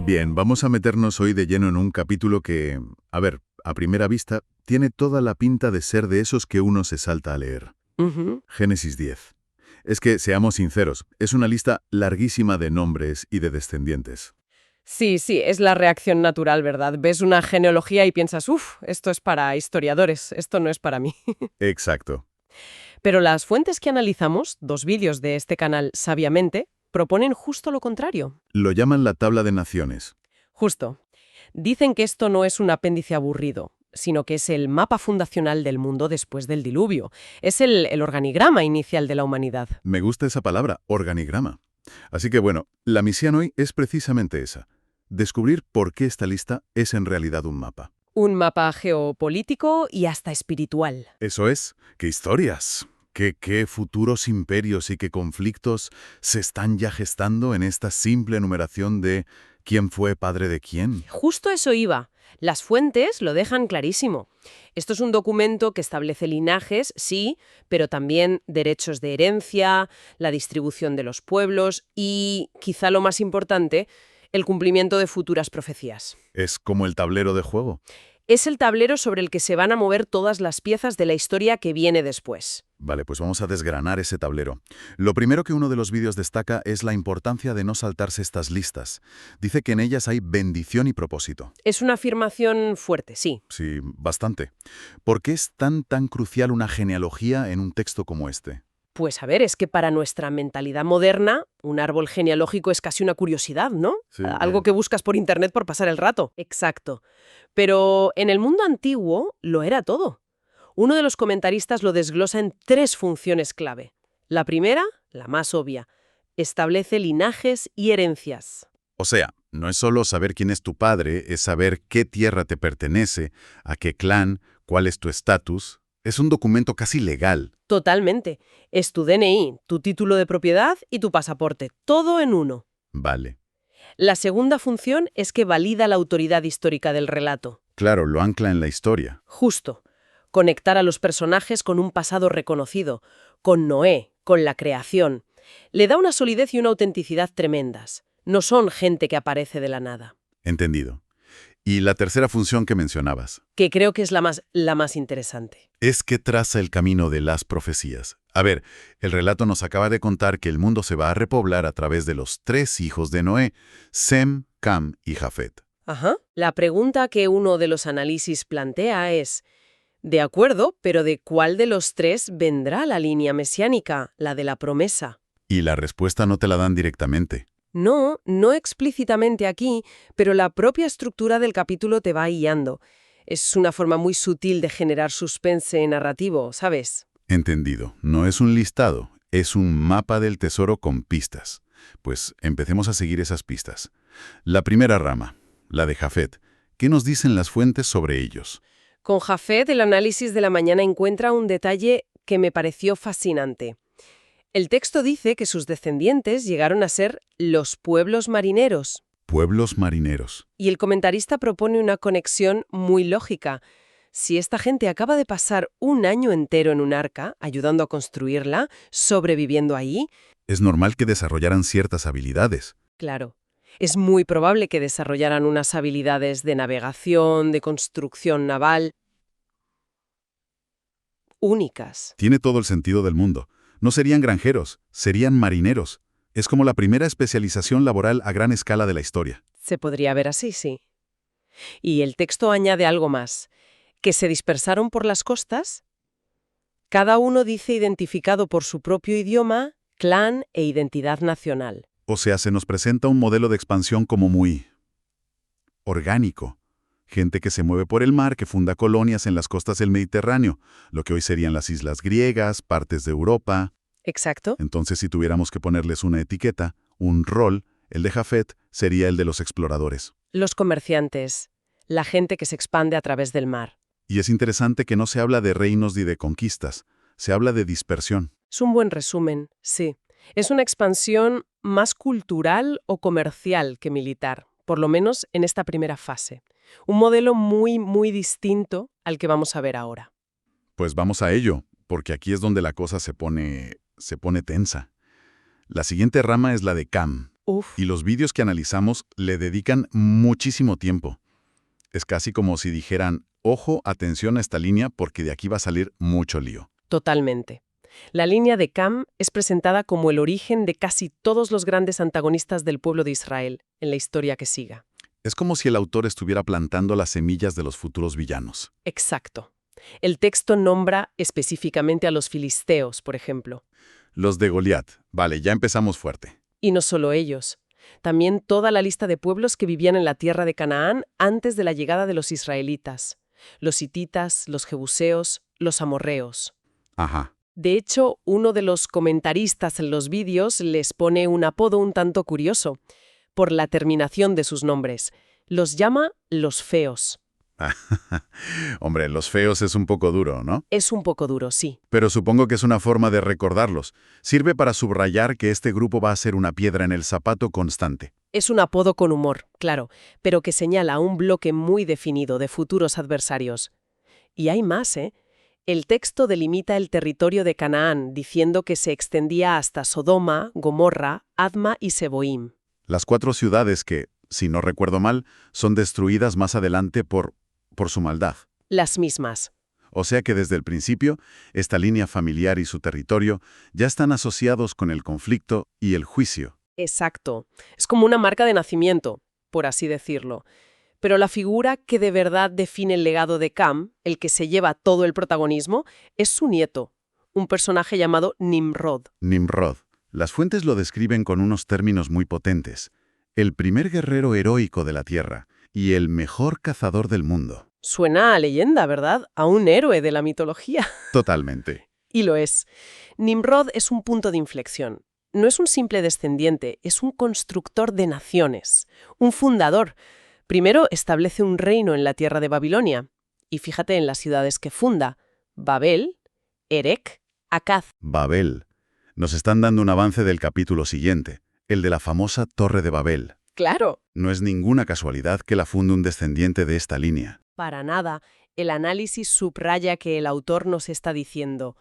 Bien, vamos a meternos hoy de lleno en un capítulo que, a ver, a primera vista, tiene toda la pinta de ser de esos que uno se salta a leer. Ujú. Génesis 10. Es que, seamos sinceros, es una lista larguísima de nombres y de descendientes. Sí, sí, es la reacción natural, ¿verdad? Ves una genealogía y piensas, uff, esto es para historiadores, esto no es para mí. Exacto. Pero las fuentes que analizamos, dos vídeos de este canal sabiamente, proponen justo lo contrario. Lo llaman la tabla de naciones. Justo. Dicen que esto no es un apéndice aburrido, sino que es el mapa fundacional del mundo después del diluvio. Es el organigrama inicial de la humanidad. Me gusta esa palabra, organigrama. Así que bueno, la misión hoy es precisamente esa. Descubrir por qué esta lista es en realidad un mapa. Un mapa geopolítico y hasta espiritual. Eso es, qué historias, qué futuros imperios y qué conflictos se están ya gestando en esta simple enumeración de quién fue padre de quién. Justo eso iba. Las fuentes lo dejan clarísimo. Esto es un documento que establece linajes, sí, pero también derechos de herencia, la distribución de los pueblos y, quizá lo más importante, el cumplimiento de futuras profecías. Es como el tablero de juego. Es el tablero sobre el que se van a mover todas las piezas de la historia que viene después. Vale, pues vamos a desgranar ese tablero. Lo primero que uno de los vídeos destaca es la importancia de no saltarse estas listas. Dice que en ellas hay bendición y propósito. Es una afirmación fuerte, sí. Sí, bastante. ¿Por qué es tan crucial una genealogía en un texto como este? Pues a ver, es que para nuestra mentalidad moderna, un árbol genealógico es casi una curiosidad, ¿no? Sí, Algo que buscas por internet por pasar el rato. Exacto. Pero en el mundo antiguo lo era todo. Uno de los comentaristas lo desglosa en tres funciones clave. La primera, la más obvia, establece linajes y herencias. O sea, no es solo saber quién es tu padre, es saber qué tierra te pertenece, a qué clan, cuál es tu estatus. Es un documento casi legal. Totalmente. Es tu DNI, tu título de propiedad y tu pasaporte, todo en uno. Vale. La segunda función es que valida la autoridad histórica del relato. Claro, lo ancla en la historia. Justo. Conectar a los personajes con un pasado reconocido, con Noé, con la creación. Le da una solidez y una autenticidad tremendas. No son gente que aparece de la nada. Entendido. Y la tercera función que mencionabas Que creo que es la más interesante. es que traza el camino de las profecías. A ver, el relato nos acaba de contar que el mundo se va a repoblar a través de los tres hijos de Noé, Sem, Cam y Jafet. Ajá. La pregunta que uno de los análisis plantea es, de acuerdo, pero ¿de cuál de los tres vendrá la línea mesiánica, la de la promesa? Y la respuesta no te la dan directamente. No, no explícitamente aquí, pero la propia estructura del capítulo te va guiando. Es una forma muy sutil de generar suspense narrativo, ¿sabes? Entendido. No es un listado, es un mapa del tesoro con pistas. Pues empecemos a seguir esas pistas. La primera rama, la de Jafet. ¿Qué nos dicen las fuentes sobre ellos? Con Jafet, el análisis de la mañana encuentra un detalle que me pareció fascinante. El texto dice que sus descendientes llegaron a ser los pueblos marineros. Pueblos marineros. Y el comentarista propone una conexión muy lógica. Si esta gente acaba de pasar un año entero en un arca, ayudando a construirla, sobreviviendo ahí, Es normal que desarrollaran ciertas habilidades. claro, es muy probable que desarrollaran unas habilidades de navegación, de construcción naval, únicas. Tiene todo el sentido del mundo. No serían granjeros, serían marineros. Es como la primera especialización laboral a gran escala de la historia. Se podría ver así, sí. Y el texto añade algo más, que se dispersaron por las costas. Cada uno dice identificado por su propio idioma, clan e identidad nacional. O sea, se nos presenta un modelo de expansión como muy orgánico. Gente que se mueve por el mar, que funda colonias en las costas del Mediterráneo, lo que hoy serían las islas griegas, partes de Europa. Exacto. Entonces, si tuviéramos que ponerles una etiqueta, un rol, el de Jafet sería el de los exploradores. Los comerciantes, la gente que se expande a través del mar. Y es interesante que no se habla de reinos ni de conquistas, se habla de dispersión. Es un buen resumen, sí. Es una expansión más cultural o comercial que militar, por lo menos en esta primera fase. Un modelo muy distinto al que vamos a ver ahora. Pues vamos a ello, porque aquí es donde la cosa se pone tensa. La siguiente rama es la de Cam. Y los vídeos que analizamos le dedican muchísimo tiempo. Es casi como si dijeran, ojo, atención a esta línea porque de aquí va a salir mucho lío. Totalmente. La línea de Cam es presentada como el origen de casi todos los grandes antagonistas del pueblo de Israel en la historia que siga. Es como si el autor estuviera plantando las semillas de los futuros villanos. Exacto. El texto nombra específicamente a los filisteos, por ejemplo. Los de Goliat. Vale, ya empezamos fuerte. Y no solo ellos. También toda la lista de pueblos que vivían en la tierra de Canaán antes de la llegada de los israelitas. Los hititas, los jebuseos, los amorreos. Ajá. De hecho, uno de los comentaristas en los vídeos les pone un apodo un tanto curioso, por la terminación de sus nombres. Los llama los feos. Hombre, los feos es un poco duro, ¿no? Es un poco duro, sí. Pero supongo que es una forma de recordarlos. Sirve para subrayar que este grupo va a ser una piedra en el zapato constante. Es un apodo con humor, claro, pero que señala un bloque muy definido de futuros adversarios. Y hay más, ¿eh? El texto delimita el territorio de Canaán, diciendo que se extendía hasta Sodoma, Gomorra, Adma y Seboim. Las 4 ciudades que, si no recuerdo mal, son destruidas más adelante por su maldad. Las mismas. O sea que desde el principio, esta línea familiar y su territorio ya están asociados con el conflicto y el juicio. Exacto. Es como una marca de nacimiento, por así decirlo. Pero la figura que de verdad define el legado de Cam, el que se lleva todo el protagonismo, es su nieto, un personaje llamado Nimrod. Nimrod. Las fuentes lo describen con unos términos muy potentes. El primer guerrero heroico de la Tierra y el mejor cazador del mundo. Suena a leyenda, ¿verdad? A un héroe de la mitología. Totalmente. Y lo es. Nimrod es un punto de inflexión. No es un simple descendiente, es un constructor de naciones, un fundador. Primero establece un reino en la tierra de Babilonia. Y fíjate en las ciudades que funda: Babel, Erech, Akkad. Babel. Nos están dando un avance del capítulo siguiente, el de la famosa Torre de Babel. ¡Claro! No es ninguna casualidad que la funde un descendiente de esta línea. Para nada. El análisis subraya que el autor nos está diciendo: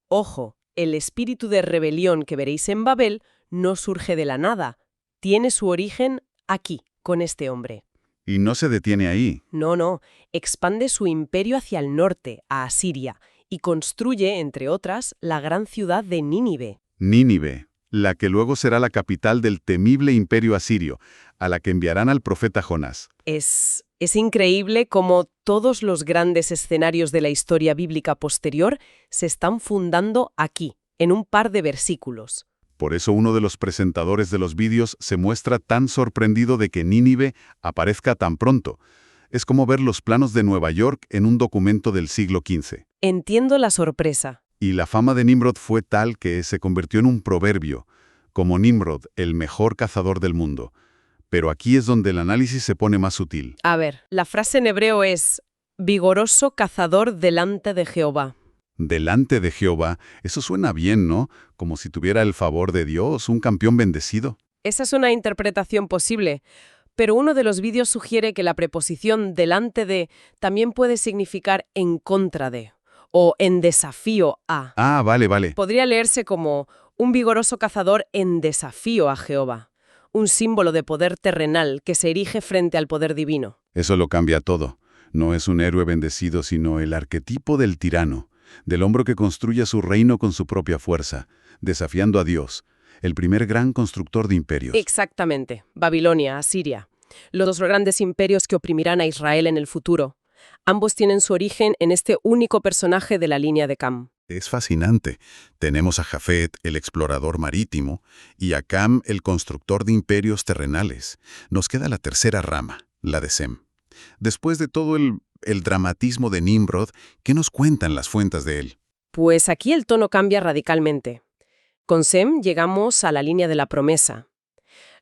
ojo, el espíritu de rebelión que veréis en Babel no surge de la nada. Tiene su origen aquí, con este hombre. Y no se detiene ahí. No. Expande su imperio hacia el norte, a Asiria, y construye, entre otras, la gran ciudad de Nínive. Nínive, la que luego será la capital del temible imperio asirio, a la que enviarán al profeta Jonás. Es increíble cómo todos los grandes escenarios de la historia bíblica posterior se están fundando aquí, en un par de versículos. Por eso uno de los presentadores de los vídeos se muestra tan sorprendido de que Nínive aparezca tan pronto. Es como ver los planos de Nueva York en un documento del siglo XV. Entiendo la sorpresa. Y la fama de Nimrod fue tal que se convirtió en un proverbio, como Nimrod, el mejor cazador del mundo. Pero aquí es donde el análisis se pone más sutil. A ver, la frase en hebreo es vigoroso cazador delante de Jehová. Delante de Jehová, eso suena bien, ¿no? Como si tuviera el favor de Dios, un campeón bendecido. Esa es una interpretación posible, pero uno de los vídeos sugiere que la preposición delante de también puede significar en contra de o en desafío a. Ah, vale. Podría leerse como un vigoroso cazador en desafío a Jehová, un símbolo de poder terrenal que se erige frente al poder divino. Eso lo cambia todo. No es un héroe bendecido, sino el arquetipo del tirano, del hombre que construye su reino con su propia fuerza, desafiando a Dios, el primer gran constructor de imperios. Exactamente. Babilonia, Asiria. Los dos grandes imperios que oprimirán a Israel en el futuro. Ambos tienen su origen en este único personaje de la línea de Cam. Es fascinante. Tenemos a Jafet, el explorador marítimo, y a Cam, el constructor de imperios terrenales. Nos queda la tercera rama, la de Sem. Después de todo el dramatismo de Nimrod, ¿qué nos cuentan las fuentes de él? Pues aquí el tono cambia radicalmente. Con Sem llegamos a la línea de la promesa.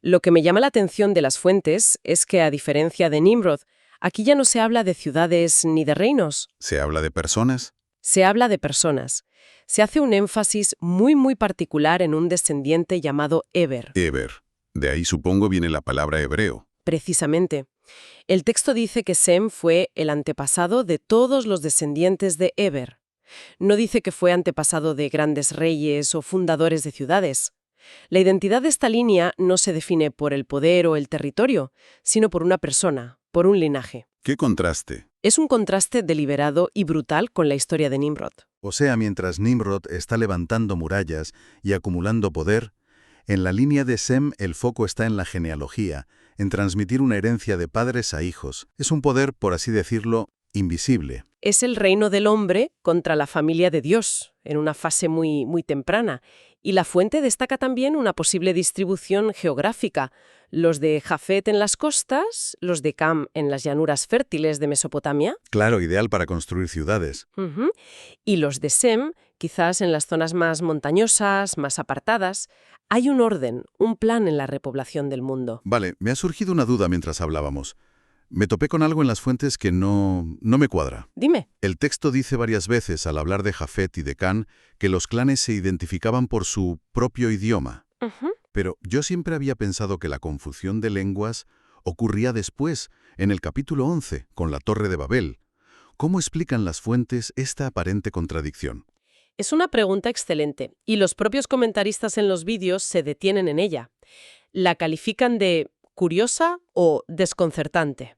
Lo que me llama la atención de las fuentes es que, a diferencia de Nimrod, aquí ya no se habla de ciudades ni de reinos. ¿Se habla de personas? Se habla de personas. Se hace un énfasis muy particular en un descendiente llamado Eber. Eber. De ahí supongo viene la palabra hebreo. Precisamente. El texto dice que Sem fue el antepasado de todos los descendientes de Eber. No dice que fue antepasado de grandes reyes o fundadores de ciudades. La identidad de esta línea no se define por el poder o el territorio, sino por una persona, por un linaje. ¡Qué contraste! Es un contraste deliberado y brutal con la historia de Nimrod. O sea, mientras Nimrod está levantando murallas y acumulando poder, en la línea de Sem el foco está en la genealogía, en transmitir una herencia de padres a hijos. Es un poder, por así decirlo, invisible. Es el reino del hombre contra la familia de Dios, en una fase muy temprana. Y la fuente destaca también una posible distribución geográfica. Los de Jafet en las costas, los de Cam en las llanuras fértiles de Mesopotamia. Claro, ideal para construir ciudades. Ujú. Y los de Sem, quizás en las zonas más montañosas, más apartadas. Hay un orden, un plan en la repoblación del mundo. Vale, me ha surgido una duda mientras hablábamos. Me topé con algo en las fuentes que no me cuadra. Dime. El texto dice varias veces, al hablar de Jafet y de Can, que los clanes se identificaban por su propio idioma. Ujú. Pero yo siempre había pensado que la confusión de lenguas ocurría después, en el capítulo 11, con la Torre de Babel. ¿Cómo explican las fuentes esta aparente contradicción? Es una pregunta excelente, y los propios comentaristas en los vídeos se detienen en ella. La califican de curiosa o desconcertante.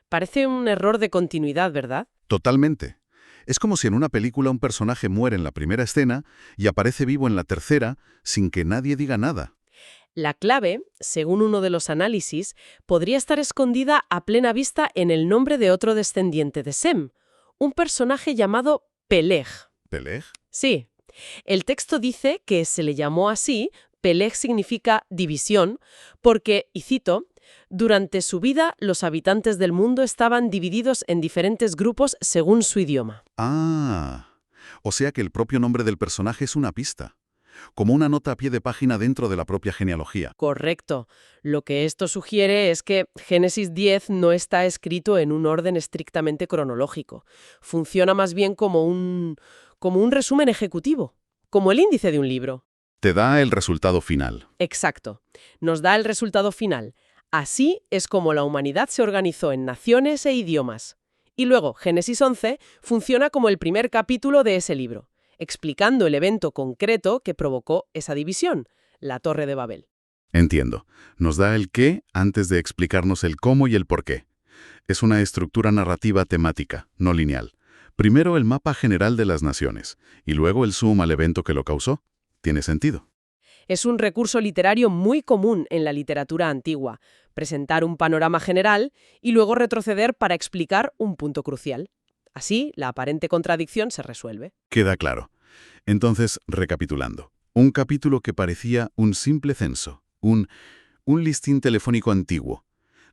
Parece un error de continuidad, ¿verdad? Totalmente. Es como si en una película un personaje muere en la primera escena y aparece vivo en la tercera sin que nadie diga nada. La clave, según uno de los análisis, podría estar escondida a plena vista en el nombre de otro descendiente de Sem, un personaje llamado Peleg. ¿Peleg? Sí. El texto dice que se le llamó así, Peleg significa división, porque, y cito, durante su vida los habitantes del mundo estaban divididos en diferentes grupos según su idioma. Ah, o sea que el propio nombre del personaje es una pista, como una nota a pie de página dentro de la propia genealogía. Correcto. Lo que esto sugiere es que Génesis 10 no está escrito en un orden estrictamente cronológico. Funciona más bien como un resumen ejecutivo, como el índice de un libro. Te da el resultado final. Exacto. Nos da el resultado final. Así es como la humanidad se organizó en naciones e idiomas. Y luego, Génesis 11 funciona como el primer capítulo de ese libro, explicando el evento concreto que provocó esa división, la Torre de Babel. Entiendo. Nos da el qué antes de explicarnos el cómo y el por qué. Es una estructura narrativa temática, no lineal. Primero el mapa general de las naciones, y luego el zoom al evento que lo causó. Tiene sentido. Es un recurso literario muy común en la literatura antigua, presentar un panorama general y luego retroceder para explicar un punto crucial. Así, la aparente contradicción se resuelve. Queda claro. Entonces, recapitulando. Un capítulo que parecía un simple censo, un listín telefónico antiguo.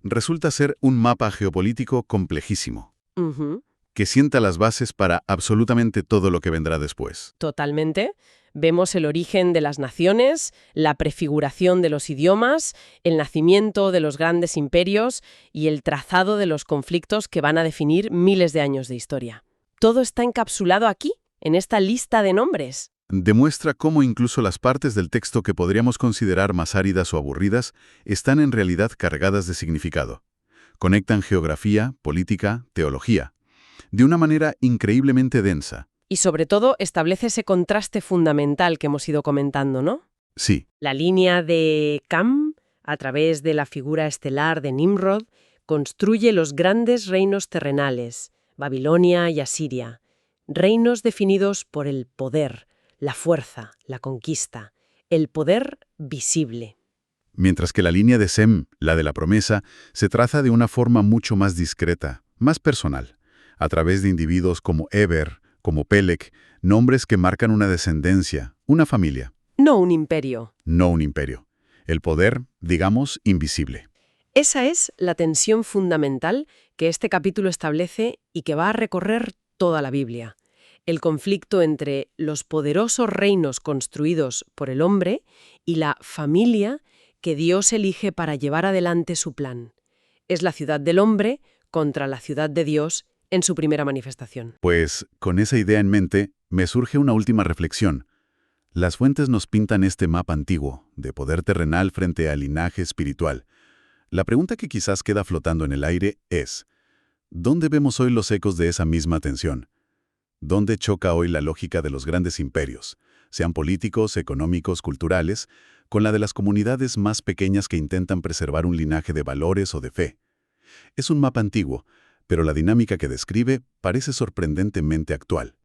Resulta ser un mapa geopolítico complejísimo, Ujú. que sienta las bases para absolutamente todo lo que vendrá después. Totalmente. Vemos el origen de las naciones, la prefiguración de los idiomas, el nacimiento de los grandes imperios y el trazado de los conflictos que van a definir miles de años de historia. Todo está encapsulado aquí, en esta lista de nombres. Demuestra cómo incluso las partes del texto que podríamos considerar más áridas o aburridas están en realidad cargadas de significado. Conectan geografía, política, teología, de una manera increíblemente densa. Y sobre todo establece ese contraste fundamental que hemos ido comentando, ¿no? Sí, La línea de Cam, a través de la figura estelar de Nimrod, construye los grandes reinos terrenales, Babilonia y Asiria, reinos definidos por el poder, la fuerza, la conquista, el poder visible. mientras que la línea de Sem, la de la promesa, se traza de una forma mucho más discreta, más personal, a través de individuos como Eber, como Peleg, nombres que marcan una descendencia, una familia, No un imperio. no un imperio. El poder, digamos, invisible. Esa es la tensión fundamental que este capítulo establece y que va a recorrer toda la Biblia. El conflicto entre los poderosos reinos construidos por el hombre y la familia que Dios elige para llevar adelante su plan. Es la ciudad del hombre contra la ciudad de Dios en su primera manifestación. Pues, con esa idea en mente, me surge una última reflexión. Las fuentes nos pintan este mapa antiguo, de poder terrenal frente al linaje espiritual. La pregunta que quizás queda flotando en el aire es, ¿dónde vemos hoy los ecos de esa misma tensión? ¿Dónde choca hoy la lógica de los grandes imperios, sean políticos, económicos, culturales, con la de las comunidades más pequeñas que intentan preservar un linaje de valores o de fe. Es un mapa antiguo, pero la dinámica que describe parece sorprendentemente actual.